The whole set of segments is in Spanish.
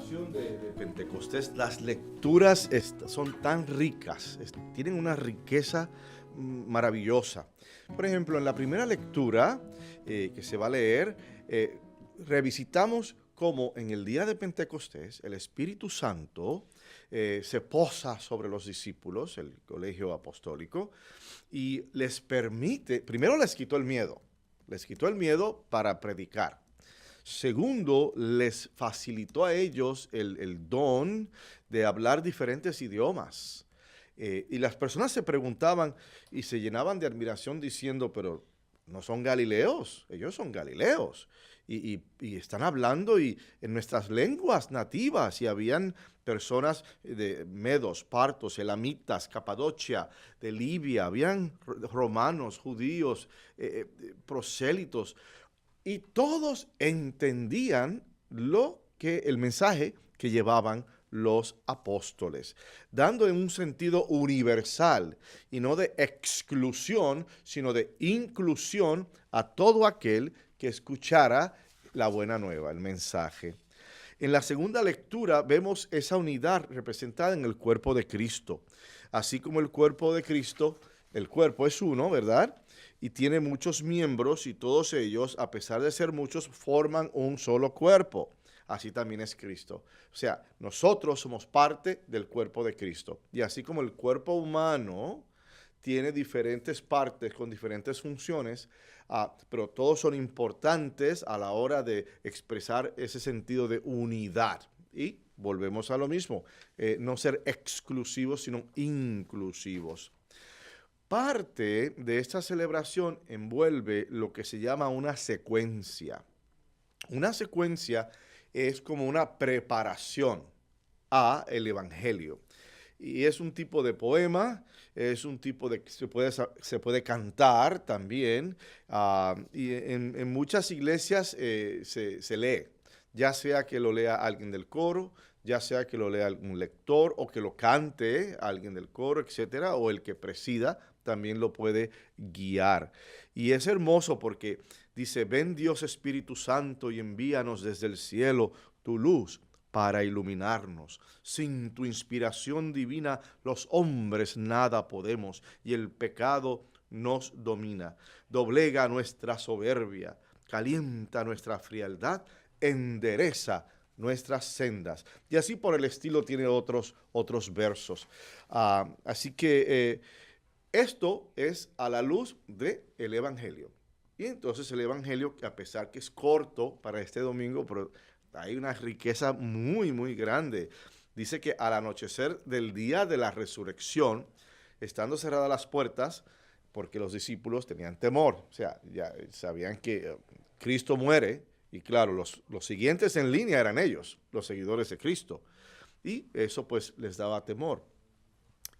celebración de Pentecostés, las lecturas son tan ricas, tienen una riqueza maravillosa. Por ejemplo, en la primera lectura que se va a leer, revisitamos cómo en el día de Pentecostés el Espíritu Santo se posa sobre los discípulos, el colegio apostólico, y les permite, primero les quitó el miedo para predicar. Segundo, les facilitó a ellos el don de hablar diferentes idiomas. Y las personas se preguntaban y se llenaban de admiración diciendo, pero no son galileos, ellos son galileos. Y están hablando en nuestras lenguas nativas. Y habían personas de medos, partos, elamitas, Capadocia, de Libia. Habían romanos, judíos, prosélitos. Y todos entendían el mensaje que llevaban los apóstoles, dando en un sentido universal y no de exclusión, sino de inclusión a todo aquel que escuchara la buena nueva, el mensaje. En la segunda lectura vemos esa unidad representada en el cuerpo de Cristo. Así como el cuerpo de Cristo, el cuerpo es uno, ¿verdad? Y tiene muchos miembros y todos ellos, a pesar de ser muchos, forman un solo cuerpo. Así también es Cristo. O sea, nosotros somos parte del cuerpo de Cristo. Y así como el cuerpo humano tiene diferentes partes con diferentes funciones, pero todos son importantes a la hora de expresar ese sentido de unidad. Y volvemos a lo mismo, no ser exclusivos, sino inclusivos. Parte de esta celebración envuelve lo que se llama una secuencia. Una secuencia es como una preparación a el Evangelio. Y es un tipo de poema, es un tipo de se puede cantar también, y en muchas iglesias se lee, ya sea que lo lea alguien del coro, ya sea que lo lea algún lector o que lo cante alguien del coro, etcétera, o el que presida también lo puede guiar. Y es hermoso porque dice, ven Dios Espíritu Santo y envíanos desde el cielo tu luz para iluminarnos. Sin tu inspiración divina los hombres nada podemos y el pecado nos domina. Doblega nuestra soberbia, calienta nuestra frialdad, endereza nuestras sendas. Y así por el estilo tiene otros versos. Así que esto es a la luz del Evangelio. Y entonces el Evangelio, que a pesar que es corto para este domingo, pero hay una riqueza muy, muy grande. Dice que al anochecer del día de la resurrección, estando cerradas las puertas, porque los discípulos tenían temor, o sea, ya sabían que Cristo muere, y claro, los siguientes en línea eran ellos, los seguidores de Cristo, y eso pues les daba temor.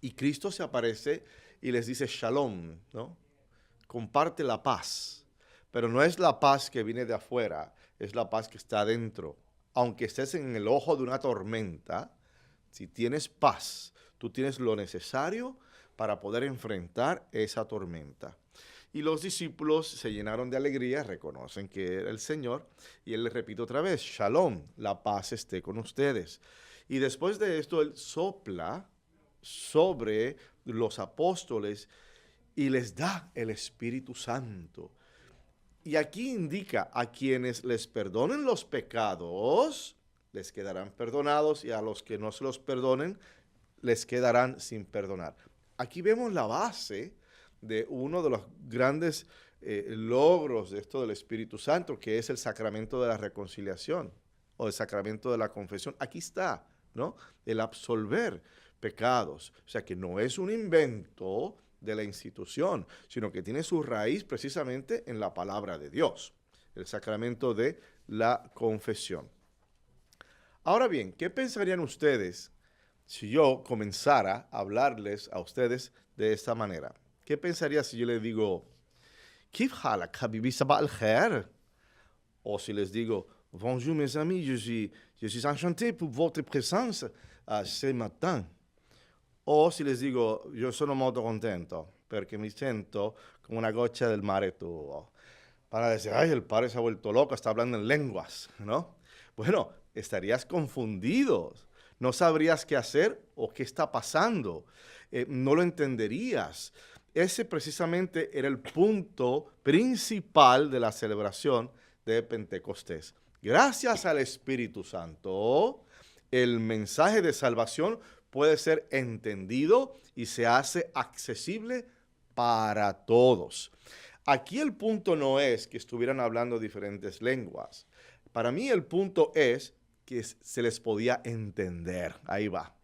Y Cristo se aparece y les dice shalom, ¿no? Comparte la paz, pero no es la paz que viene de afuera, es la paz que está adentro. Aunque estés en el ojo de una tormenta, si tienes paz, tú tienes lo necesario para poder enfrentar esa tormenta. Y los discípulos se llenaron de alegría, reconocen que era el Señor, y Él les repite otra vez, shalom, la paz esté con ustedes. Y después de esto, Él sopla sobre los apóstoles y les da el Espíritu Santo. Y aquí indica, a quienes les perdonen los pecados, les quedarán perdonados, y a los que no se los perdonen, les quedarán sin perdonar. Aquí vemos la base de uno de los grandes logros de esto del Espíritu Santo, que es el sacramento de la reconciliación o el sacramento de la confesión. Aquí está, ¿no? El absolver pecados. O sea, que no es un invento de la institución, sino que tiene su raíz precisamente en la palabra de Dios, el sacramento de la confesión. Ahora bien, ¿qué pensarían ustedes si yo comenzara a hablarles a ustedes de esta manera? ¿Qué pensaría si yo les digo, Kif halak, habibi, sabah al-khair? O si les digo, bonjour mes amis, je suis enchanté pour votre présence ce matin. O si les digo, io sono molto contento perché mi sento como una goccia del mare tuo. Para decir, ay, el padre se ha vuelto loco, está hablando en lenguas, ¿no? Bueno, estarías confundido, no sabrías qué hacer o qué está pasando, no lo entenderías. Ese precisamente era el punto principal de la celebración de Pentecostés. Gracias al Espíritu Santo, el mensaje de salvación puede ser entendido y se hace accesible para todos. Aquí el punto no es que estuvieran hablando diferentes lenguas. Para mí el punto es que se les podía entender. Ahí va.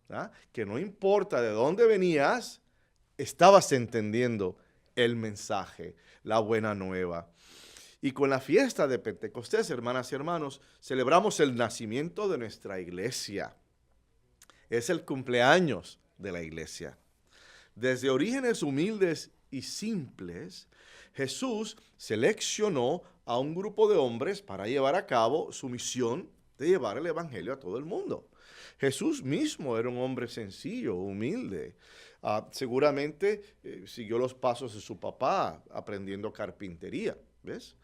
¿Ah? Que no importa de dónde venías, estabas entendiendo el mensaje, la buena nueva. Y con la fiesta de Pentecostés, hermanas y hermanos, celebramos el nacimiento de nuestra iglesia. Es el cumpleaños de la iglesia. Desde orígenes humildes y simples, Jesús seleccionó a un grupo de hombres para llevar a cabo su misión de llevar el evangelio a todo el mundo. Jesús mismo era un hombre sencillo, humilde. Seguramente siguió los pasos de su papá aprendiendo carpintería, ¿ves?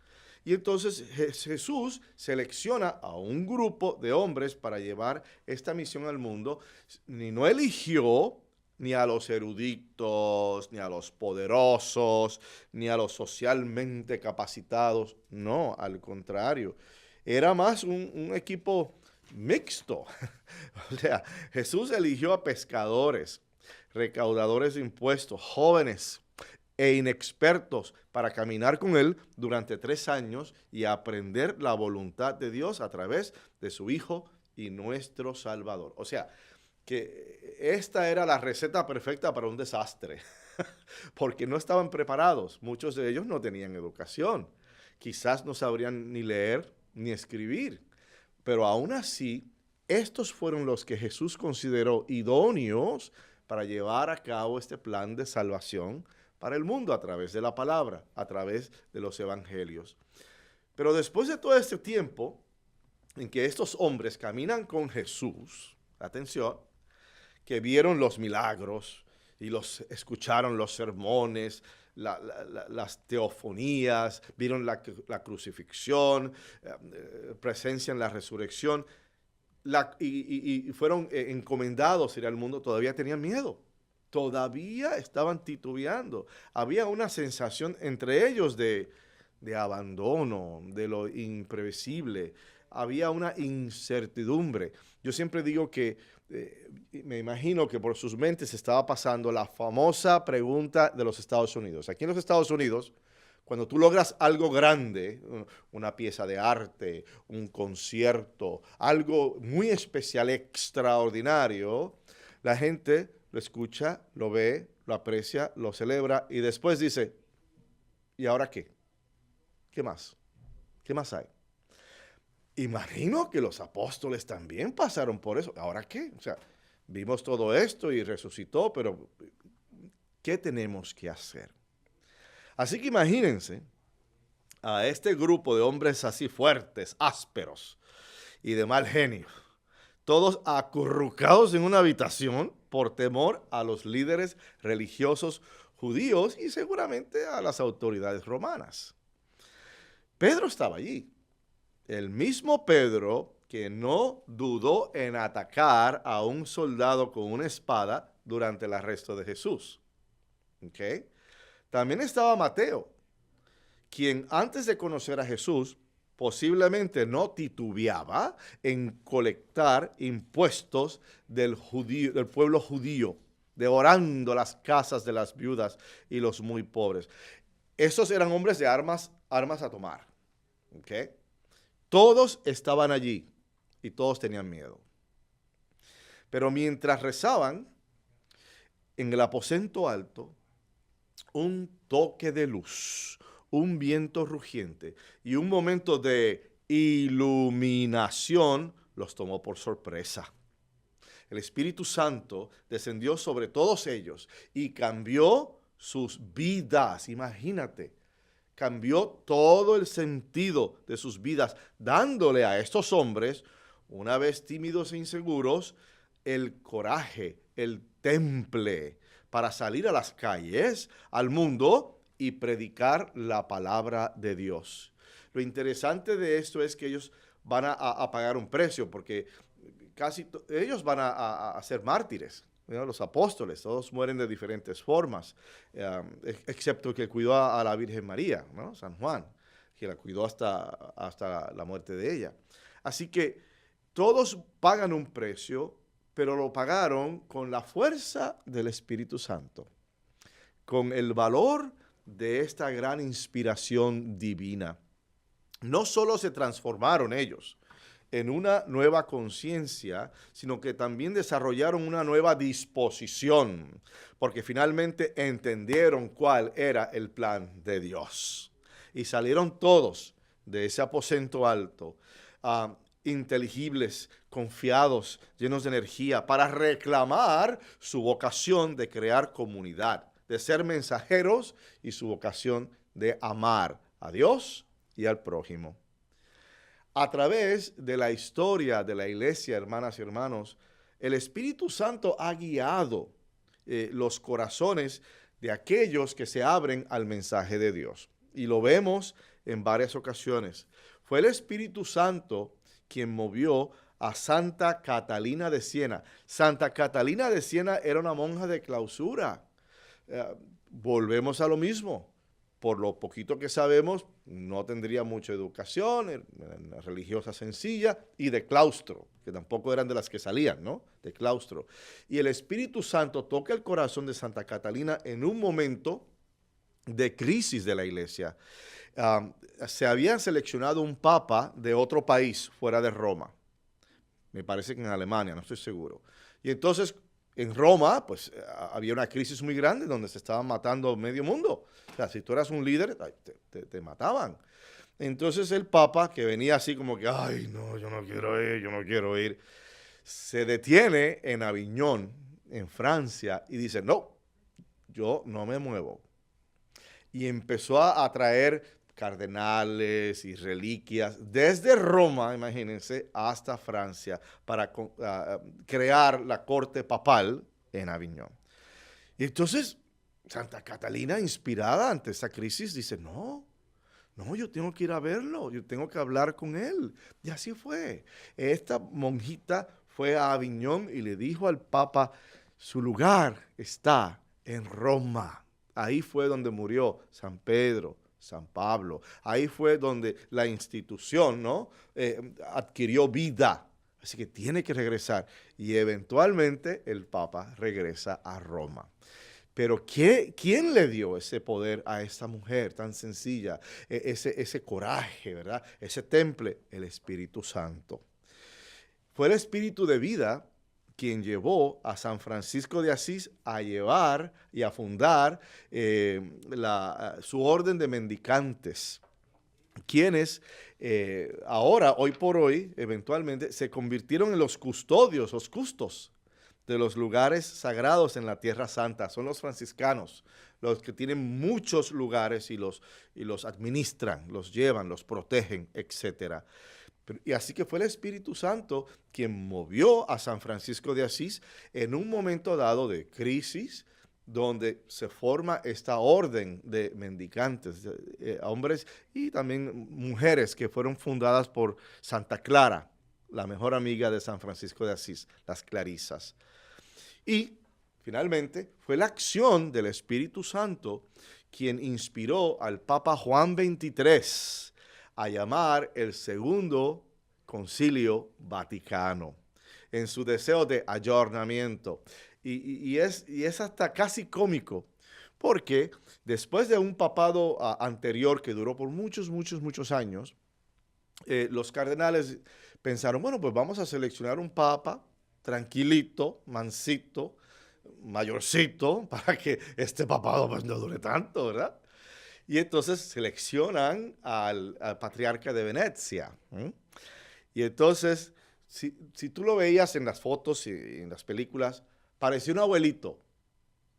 Y entonces Jesús selecciona a un grupo de hombres para llevar esta misión al mundo. Ni no eligió ni a los eruditos, ni a los poderosos, ni a los socialmente capacitados. No, al contrario. Era más un equipo mixto. O sea, Jesús eligió a pescadores, recaudadores de impuestos, jóvenes e inexpertos para caminar con él durante 3 años y aprender la voluntad de Dios a través de su Hijo y nuestro Salvador. O sea, que esta era la receta perfecta para un desastre, porque no estaban preparados. Muchos de ellos no tenían educación. Quizás no sabrían ni leer ni escribir. Pero aún así, estos fueron los que Jesús consideró idóneos para llevar a cabo este plan de salvación para el mundo a través de la palabra, a través de los evangelios. Pero después de todo este tiempo en que estos hombres caminan con Jesús, atención, que vieron los milagros y escucharon los sermones, las teofonías, vieron la crucifixión, presencian la resurrección, y fueron encomendados a ir al mundo, todavía tenían miedo. Todavía estaban titubeando. Había una sensación entre ellos de abandono, de lo imprevisible. Había una incertidumbre. Yo siempre digo que me imagino que por sus mentes estaba pasando la famosa pregunta de los Estados Unidos. Aquí en los Estados Unidos, cuando tú logras algo grande, una pieza de arte, un concierto, algo muy especial, extraordinario, la gente lo escucha, lo ve, lo aprecia, lo celebra y después dice, ¿y ahora qué? ¿Qué más? ¿Qué más hay? Imagino que los apóstoles también pasaron por eso. ¿Ahora qué? O sea, vimos todo esto y resucitó, pero ¿qué tenemos que hacer? Así que imagínense a este grupo de hombres así fuertes, ásperos y de mal genio, todos acurrucados en una habitación por temor a los líderes religiosos judíos y seguramente a las autoridades romanas. Pedro estaba allí. El mismo Pedro que no dudó en atacar a un soldado con una espada durante el arresto de Jesús. ¿Okay? También estaba Mateo, quien antes de conocer a Jesús posiblemente no titubeaba en colectar impuestos del pueblo judío, devorando las casas de las viudas y los muy pobres. Esos eran hombres de armas a tomar. ¿Okay? Todos estaban allí y todos tenían miedo. Pero mientras rezaban, en el aposento alto, un toque de luz, un viento rugiente y un momento de iluminación los tomó por sorpresa. El Espíritu Santo descendió sobre todos ellos y cambió sus vidas. Imagínate. Cambió todo el sentido de sus vidas, dándole a estos hombres, una vez tímidos e inseguros, el coraje, el temple para salir a las calles, al mundo y predicar la palabra de Dios. Lo interesante de esto es que ellos van a pagar un precio, porque ellos van a ser mártires. ¿No? Los apóstoles, todos mueren de diferentes formas, excepto el que cuidó a la Virgen María, ¿no? San Juan, que la cuidó hasta la muerte de ella. Así que todos pagan un precio, pero lo pagaron con la fuerza del Espíritu Santo, con el valor de esta gran inspiración divina. No solo se transformaron ellos en una nueva conciencia, sino que también desarrollaron una nueva disposición, porque finalmente entendieron cuál era el plan de Dios. Y salieron todos de ese aposento alto, inteligibles, confiados, llenos de energía, para reclamar su vocación de crear comunidad, de ser mensajeros y su vocación de amar a Dios y al prójimo. A través de la historia de la iglesia, hermanas y hermanos, el Espíritu Santo ha guiado los corazones de aquellos que se abren al mensaje de Dios. Y lo vemos en varias ocasiones. Fue el Espíritu Santo quien movió a Santa Catalina de Siena. Santa Catalina de Siena era una monja de clausura. Volvemos a lo mismo. Por lo poquito que sabemos, no tendría mucha educación, religiosa sencilla y de claustro, que tampoco eran de las que salían, ¿no? De claustro. Y el Espíritu Santo toca el corazón de Santa Catalina en un momento de crisis de la iglesia. Se había seleccionado un papa de otro país fuera de Roma. Me parece que en Alemania, no estoy seguro. Y entonces en Roma, pues había una crisis muy grande donde se estaban matando medio mundo. O sea, si tú eras un líder, te mataban. Entonces el Papa, que venía así como que, ay, no, yo no quiero ir, se detiene en Aviñón, en Francia, y dice, no, yo no me muevo. Y empezó a traer cardenales y reliquias desde Roma, imagínense, hasta Francia para crear la corte papal en Aviñón. Y entonces Santa Catalina, inspirada ante esa crisis, dice, no, yo tengo que ir a verlo, yo tengo que hablar con él. Y así fue. Esta monjita fue a Aviñón y le dijo al Papa, su lugar está en Roma. Ahí fue donde murió San Pedro, San Pablo. Ahí fue donde la institución, ¿no? Adquirió vida. Así que tiene que regresar. Y eventualmente el Papa regresa a Roma. Pero ¿quién le dio ese poder a esta mujer tan sencilla? Ese coraje, ¿verdad? Ese temple, el Espíritu Santo. Fue el Espíritu de vida quien llevó a San Francisco de Asís a llevar y a fundar su orden de mendicantes, quienes ahora, hoy por hoy, eventualmente, se convirtieron en los custodios, los custos de los lugares sagrados en la Tierra Santa. Son los franciscanos, los que tienen muchos lugares y los administran, los llevan, los protegen, etcétera. Y así que fue el Espíritu Santo quien movió a San Francisco de Asís en un momento dado de crisis, donde se forma esta orden de mendicantes, hombres y también mujeres que fueron fundadas por Santa Clara, la mejor amiga de San Francisco de Asís, las Clarisas. Y finalmente fue la acción del Espíritu Santo quien inspiró al Papa Juan XXIII a llamar el Segundo Concilio Vaticano, en su deseo de ayornamiento. Y es hasta casi cómico, porque después de un papado anterior que duró por muchos años, los cardenales pensaron, bueno, pues vamos a seleccionar un papa tranquilito, mansito, mayorcito, para que este papado pues no dure tanto, ¿verdad? Y entonces seleccionan al patriarca de Venecia. Y entonces, si tú lo veías en las fotos y en las películas, parecía un abuelito,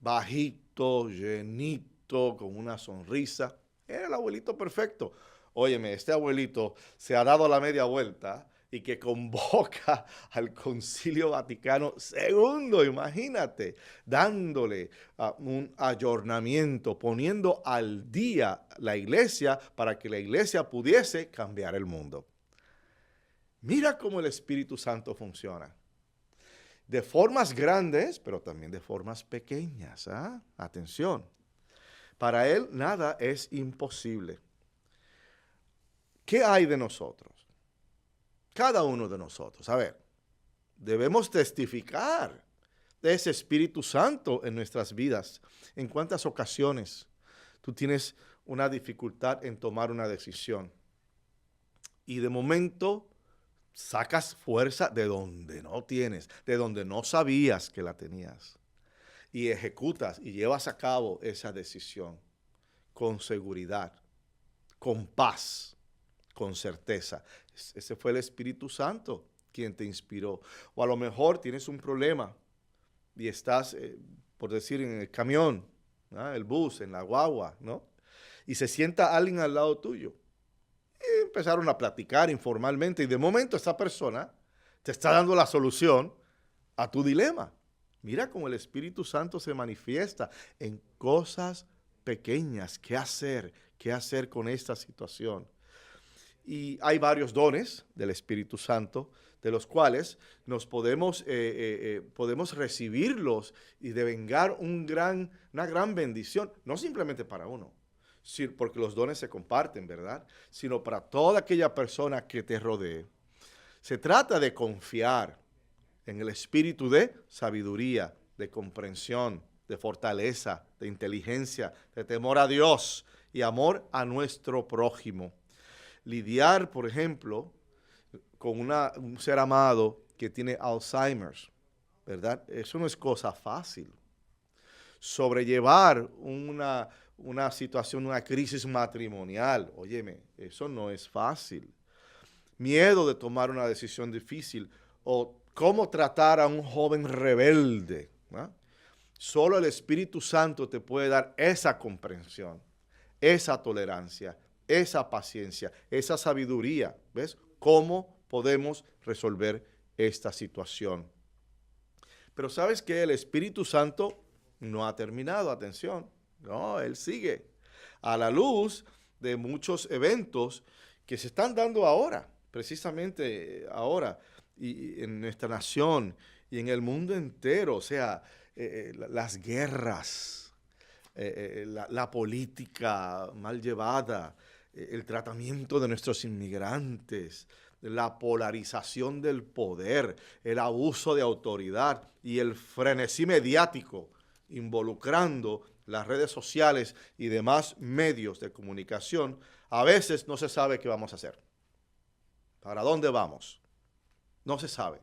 bajito, llenito, con una sonrisa. Era el abuelito perfecto. Óyeme, este abuelito se ha dado la media vuelta y que convoca al Concilio Vaticano II, imagínate, dándole un ayornamiento, poniendo al día la iglesia para que la iglesia pudiese cambiar el mundo. Mira cómo el Espíritu Santo funciona. De formas grandes, pero también de formas pequeñas. Atención. Para Él nada es imposible. ¿Qué hay de nosotros? Cada uno de nosotros. A ver, debemos testificar de ese Espíritu Santo en nuestras vidas. ¿En cuántas ocasiones tú tienes una dificultad en tomar una decisión? Y de momento sacas fuerza de donde no tienes, de donde no sabías que la tenías. Y ejecutas y llevas a cabo esa decisión con seguridad, con paz, con certeza. Ese fue el Espíritu Santo quien te inspiró. O a lo mejor tienes un problema y estás, por decir, en el camión, ¿no? El bus, en la guagua, ¿no? Y se sienta alguien al lado tuyo. Y empezaron a platicar informalmente y de momento esa persona te está dando la solución a tu dilema. Mira cómo el Espíritu Santo se manifiesta en cosas pequeñas. ¿Qué hacer con esta situación? Y hay varios dones del Espíritu Santo, de los cuales nos podemos recibirlos y devengar una gran bendición, no simplemente para uno, porque los dones se comparten, ¿verdad? Sino para toda aquella persona que te rodee. Se trata de confiar en el espíritu de sabiduría, de comprensión, de fortaleza, de inteligencia, de temor a Dios y amor a nuestro prójimo. Lidiar, por ejemplo, con un ser amado que tiene Alzheimer's, ¿verdad? Eso no es cosa fácil. Sobrellevar una situación, una crisis matrimonial, óyeme, eso no es fácil. Miedo de tomar una decisión difícil o cómo tratar a un joven rebelde, ¿no? Solo el Espíritu Santo te puede dar esa comprensión, esa tolerancia, esa paciencia, esa sabiduría. ¿Ves? ¿Cómo podemos resolver esta situación? Pero ¿sabes qué? El Espíritu Santo no ha terminado, atención. No, Él sigue a la luz de muchos eventos que se están dando ahora, precisamente ahora, y en nuestra nación y en el mundo entero. O sea, las guerras, la política mal llevada, el tratamiento de nuestros inmigrantes, la polarización del poder, el abuso de autoridad y el frenesí mediático involucrando las redes sociales y demás medios de comunicación. A veces no se sabe qué vamos a hacer. ¿Para dónde vamos? No se sabe.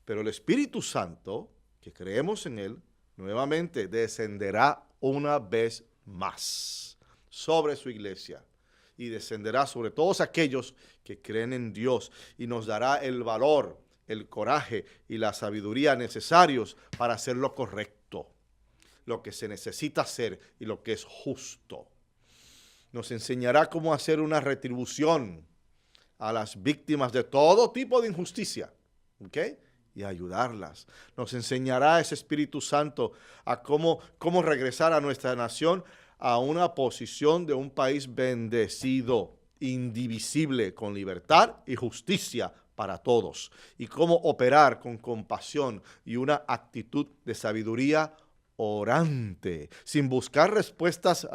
Pero el Espíritu Santo, que creemos en Él, nuevamente descenderá una vez más sobre su iglesia y descenderá sobre todos aquellos que creen en Dios y nos dará el valor, el coraje y la sabiduría necesarios para hacer lo correcto, lo que se necesita hacer y lo que es justo. Nos enseñará cómo hacer una retribución a las víctimas de todo tipo de injusticia, ¿ok? Y ayudarlas. Nos enseñará ese Espíritu Santo a cómo regresar a nuestra nación a una posición de un país bendecido, indivisible, con libertad y justicia para todos. Y cómo operar con compasión y una actitud de sabiduría orante, sin buscar respuestas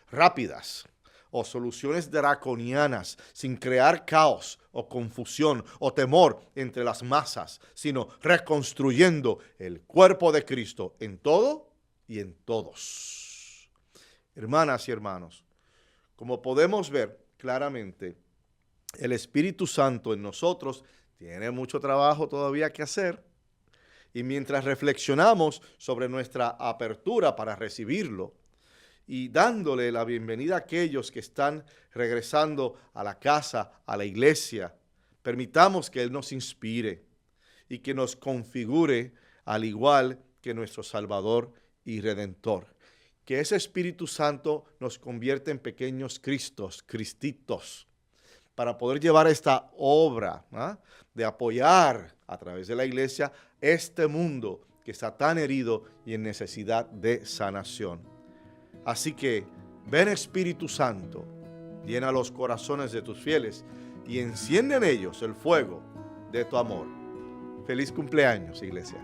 rápidas o soluciones draconianas, sin crear caos o confusión o temor entre las masas, sino reconstruyendo el cuerpo de Cristo en todo y en todos. Hermanas y hermanos, como podemos ver claramente, el Espíritu Santo en nosotros tiene mucho trabajo todavía que hacer. Y mientras reflexionamos sobre nuestra apertura para recibirlo y dándole la bienvenida a aquellos que están regresando a la casa, a la iglesia, permitamos que Él nos inspire y que nos configure al igual que nuestro Salvador y Redentor. Que ese Espíritu Santo nos convierta en pequeños cristitos, para poder llevar esta obra, de apoyar a través de la iglesia este mundo que está tan herido y en necesidad de sanación. Así que ven, Espíritu Santo, llena los corazones de tus fieles y enciende en ellos el fuego de tu amor. Feliz cumpleaños, iglesia.